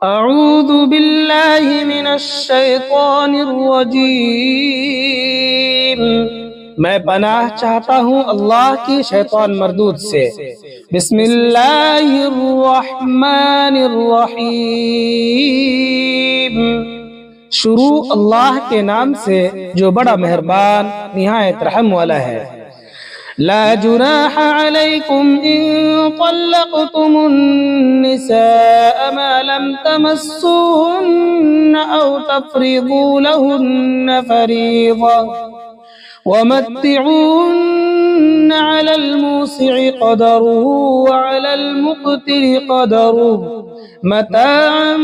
अऊज़ु बिल्लाहि मिनश शैतानिर रजीम। मैं पनाह चाहता हूँ अल्लाह की शैतान मरदूद से। बिस्मिल्लाहिर रहमानिर रहीम। शुरू अल्लाह के नाम से जो बड़ा मेहरबान निहायत रहम वाला है। ला जुनाह अलैकुम इन तल्लक़तुमुन निसाअ मा लम तमस्सूहुन्न औ तफ़रीज़ू लहुन्न फ़रीज़ा वमत्तिऊहुन्न अलल मूसि'i क़दरुहु व अलल मुक़तिरि क़दरुहु मताअन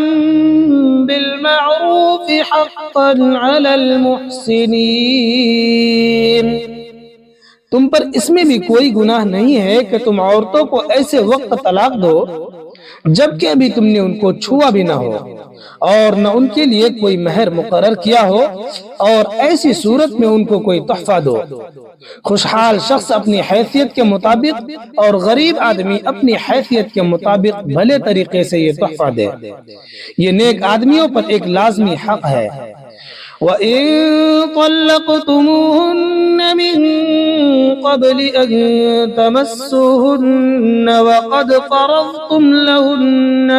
बिल मअरूफ़ हक़्क़न अलल मुहसिनीन। तुम पर इसमें भी कोई गुनाह नहीं है कि तुम औरतों को ऐसे वक्त तलाक दो जबकि अभी तुमने उनको छुआ भी ना हो और न उनके लिए कोई महर मुकर्रर किया हो, और ऐसी सूरत में उनको कोई तोहफा दो। खुशहाल शख्स अपनी हैसियत के मुताबिक और गरीब आदमी अपनी हैसियत के मुताबिक भले तरीके से ये तोहफा दे। ये नेक आदमियों पर एक लाजमी हक है। वइन तल्लक़तुमूहुन्न मिन क़ब्लि अन तमस्सूहुन्न वक़द फ़रज़तुम लहुन्न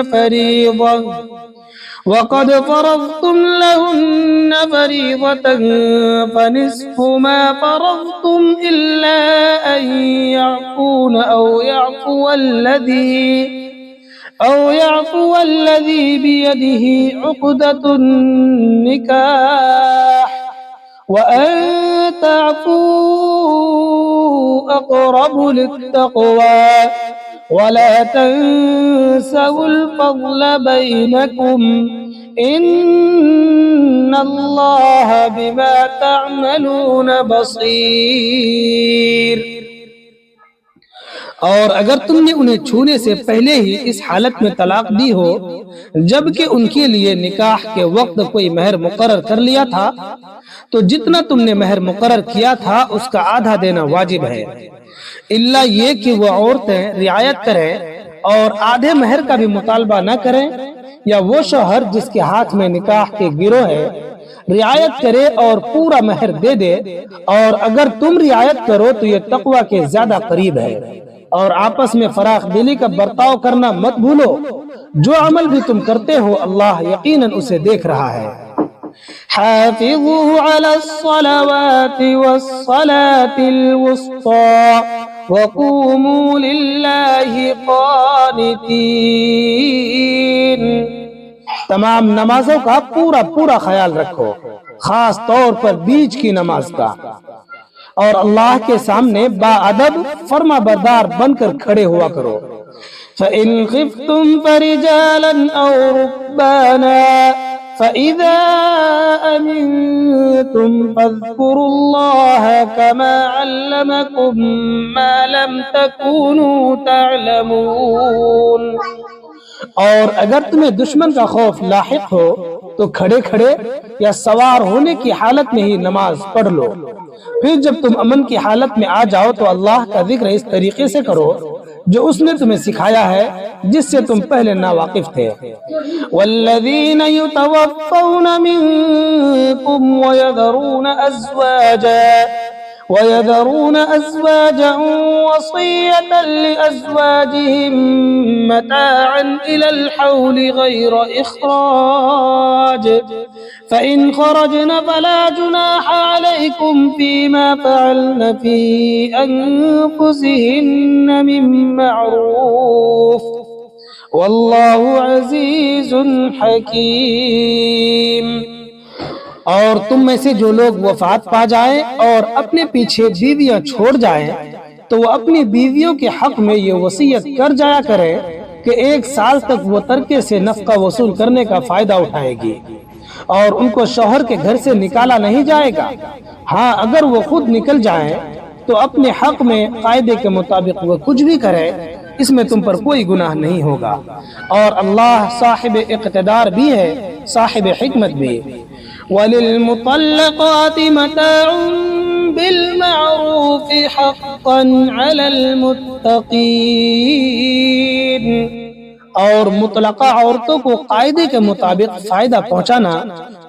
फ़रीज़तन फ़निस्फ़ु मा फ़रज़तुम इल्ला अन यअफ़ून أو يعفو الذي بيده عقدة النكاح وأن تعفوا أقرب للتقوى ولا تنسوا الفضل بينكم إن الله بما تعملون बसीर। और अगर तुमने उन्हें छूने से पहले ही इस हालत में तलाक दी हो जबकि उनके लिए निकाह के वक्त कोई महर मुकर्रर कर लिया था, तो जितना तुमने महर मुकर्रर किया था उसका आधा देना वाजिब है, इल्ला ये कि वो औरतें रियायत करें और आधे महर का भी मुतालबा न करें, या वो शौहर जिसके हाथ में निकाह के गिरोह है रियायत करे और पूरा महर दे दे। और अगर तुम रियायत करो तो ये तकवा के ज्यादा करीब है। और आपस में फराख दिली का बर्ताव करना मत भूलो। जो अमल भी तुम करते हो अल्लाह यकीनन उसे देख रहा है। हाफ़िज़ू अलस्सलावाति वस्सलातिल वुस्ता वक़ूमू लिल्लाहि क़ानितीन। तमाम नमाजों का पूरा पूरा ख्याल रखो, खास तौर पर बीच की नमाज का, और अल्लाह के सामने बाअदब फर्मा बरदार बनकर खड़े हुआ करो। फ़इन ख़िफ़्तुम फ़रिजालन औ रुक्बाना फ़इज़ा अमिनतुम फ़ज़्कुरुल्लाह कमा अल्लमकुम मा लम तकूनू तअलमून। और अगर तुम्हें दुश्मन का खौफ लाहिक हो तो खड़े खड़े या सवार होने की हालत में ही नमाज पढ़ लो। फिर जब तुम अमन की हालत में आ जाओ तो अल्लाह का जिक्र इस तरीके से करो जो उसने तुम्हें सिखाया है, जिससे तुम पहले नावाकिफ थे। वल्लज़ीन युतवफ़्फ़ौन मिनकुम वयज़रून अज़वाजा वसिय्यतन लिअज़वाजिहिम मताअन इलल हौलि गैर इख़राज फ़इन ख़रजन फ़ला जुनाह अलैकुम फ़ीमा फ़अल्न फ़ी अन्फ़ुसिहिन्न मिन मअरूफ़ वल्लाहु अज़ीज़ुन हकीम। और तुम में से जो लोग वफात पा जाएं और अपने पीछे बीवियां छोड़ जाएं तो वो अपनी बीवियों के हक में ये वसीयत कर जाया करें कि 1 साल तक वो तरके से नफका वसूल करने का फायदा उठाएगी और उनको शौहर के घर से निकाला नहीं जाएगा। हाँ, अगर वो खुद निकल जाएं तो अपने हक में कायदे के मुताबिक वो कुछ भी करे, इसमें तुम पर कोई गुनाह नहीं होगा। और अल्लाह साहिब इक़्तिदार भी है, साहिब हिकमत भी। वलिलमुतल्लक़ाति मताउन बिलमअरूफ़ हक़्क़न अलल मुत्तक़ीन। और मुतलका औरतों को कायदे के मुताबिक फायदा पहुंचाना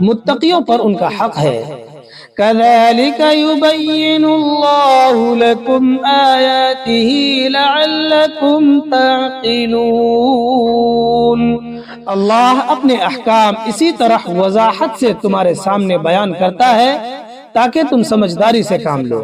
मुत्तकियों पर उनका हक है। कज़ालिक युबय्यिनुल्लाहु लकुम आयातिही लअल्लकुम ताक़िलून। अल्लाह अपने अहकाम इसी तरह वजाहत से तुम्हारे सामने बयान करता है ताकि तुम समझदारी से काम लो।